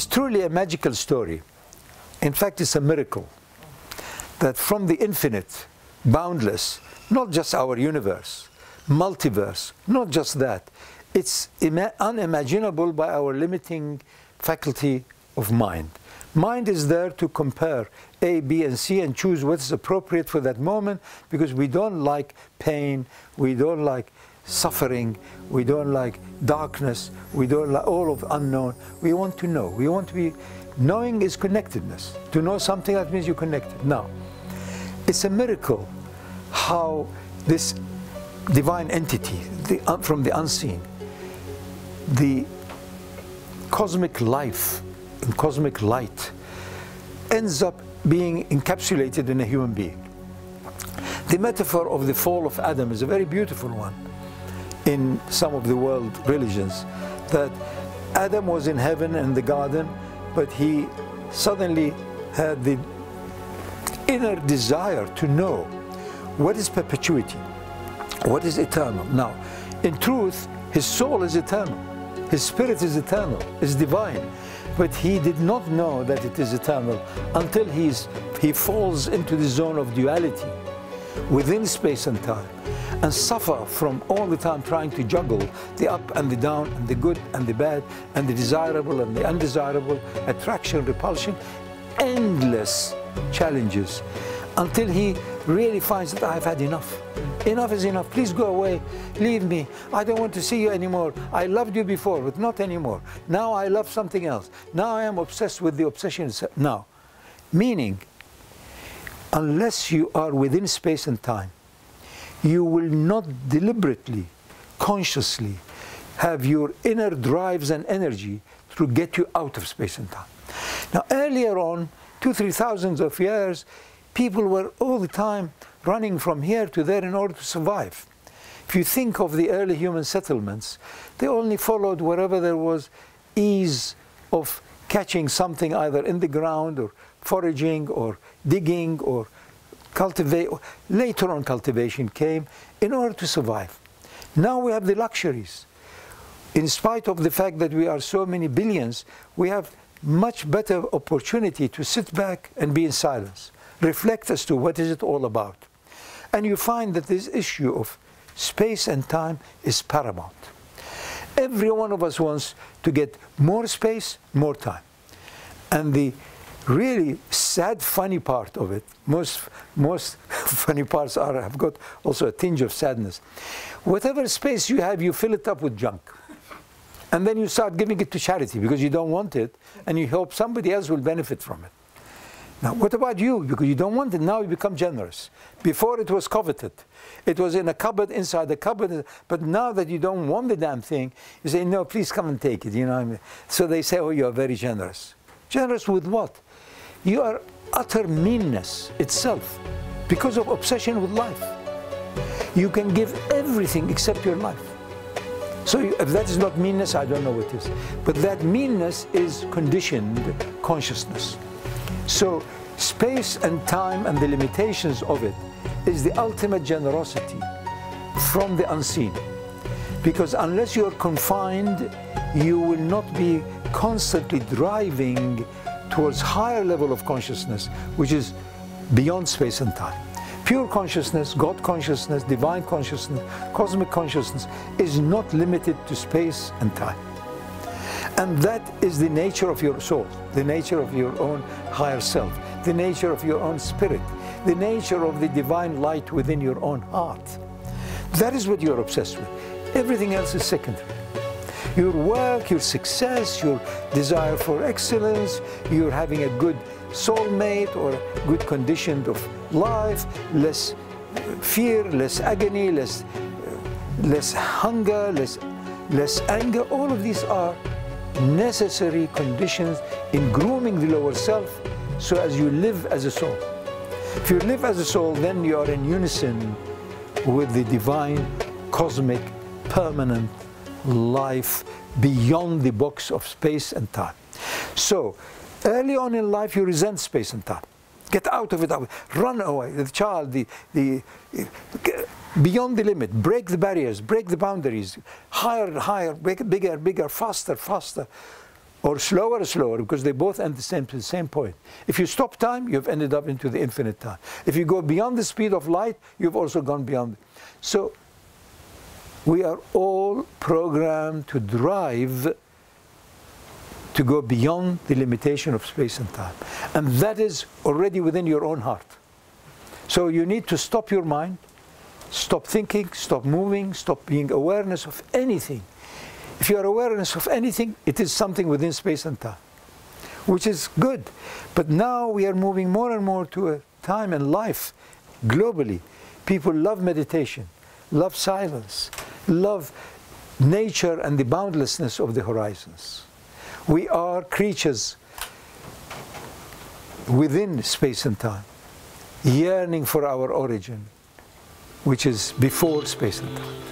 It's truly a magical story. In fact, it's a miracle that from the infinite, boundless, not just our universe, multiverse, not just that, it's unimaginable by our limiting faculty of mind. Mind is there to compare A, B, and C and choose what is appropriate for that moment, because we don't like pain, we don't like suffering, we don't like darkness, we don't like all of unknown. We want to know. We want to be, knowing is connectedness. To know something, that means you're connected. Now, it's a miracle how this divine entity, from the unseen, the cosmic life and cosmic light, ends up being encapsulated in a human being. The metaphor of the fall of Adam is a very beautiful one in some of the world religions, that Adam was in heaven and the garden, but he suddenly had the inner desire to know what is perpetuity, what is eternal. Now, in truth, his soul is eternal, his spirit is eternal, is divine, but he did not know that it is eternal until he falls into the zone of duality within space and time, and suffer from all the time trying to juggle the up and the down and the good and the bad and the desirable and the undesirable, attraction, repulsion, endless challenges, until he really finds that I've had enough. Enough is enough. Please go away. Leave me. I don't want to see you anymore. I loved you before, but not anymore. Now I love something else. Now I am obsessed with the obsession itself. Now, meaning, unless you are within space and time, you will not deliberately, consciously have your inner drives and energy to get you out of space and time. Now, earlier on, 2,000–3,000 of years, people were all the time running from here to there in order to survive. If you think of the early human settlements, they only followed wherever there was ease of catching something either in the ground or foraging or digging or cultivate. Later on, cultivation came in order to survive. Now we have the luxuries. In spite of the fact that we are so many billions, we have much better opportunity to sit back and be in silence, reflect as to what is it all about. And you find that this issue of space and time is paramount. Every one of us wants to get more space, more time. And the really sad, funny part of it, most funny parts have got also a tinge of sadness. Whatever space you have, you fill it up with junk. And then you start giving it to charity because you don't want it, and you hope somebody else will benefit from it. Now, what about you? Because you don't want it, now you become generous. Before it was coveted. It was in a cupboard, inside the cupboard, but now that you don't want the damn thing, you say, no, please come and take it, you know what I mean? So they say, oh, you are very generous. Generous with what? You are utter meanness itself because of obsession with life. You can give everything except your life. So if that is not meanness, I don't know what is. But that meanness is conditioned consciousness. So space and time and the limitations of it is the ultimate generosity from the unseen. Because unless you are confined, you will not be constantly driving towards higher level of consciousness, which is beyond space and time. Pure consciousness, God consciousness, divine consciousness, cosmic consciousness is not limited to space and time. And that is the nature of your soul, the nature of your own higher self, the nature of your own spirit, the nature of the divine light within your own heart. That is what you're obsessed with. Everything else is secondary. Your work, your success, your desire for excellence, you're having a good soulmate or a good condition of life, less fear, less agony, less hunger, less anger. All of these are necessary conditions in grooming the lower self so as you live as a soul. If you live as a soul, then you are in unison with the divine, cosmic, permanent life beyond the box of space and time. So, early on in life, you resent space and time. Get out of it, run away. The child, beyond the limit, break the barriers, break the boundaries, higher, higher, bigger, bigger, faster, faster. or slower, because they both end the same point. If you stop time, you've ended up into the infinite time. If you go beyond the speed of light, you've also gone beyond. So we are all programmed to drive to go beyond the limitation of space and time. And that is already within your own heart. So you need to stop your mind, stop thinking, stop moving, stop being awareness of anything. If you are awareness of anything, it is something within space and time, which is good. But now we are moving more and more to a time and life globally. People love meditation, love silence, love nature and the boundlessness of the horizons. We are creatures within space and time, yearning for our origin, which is before space and time.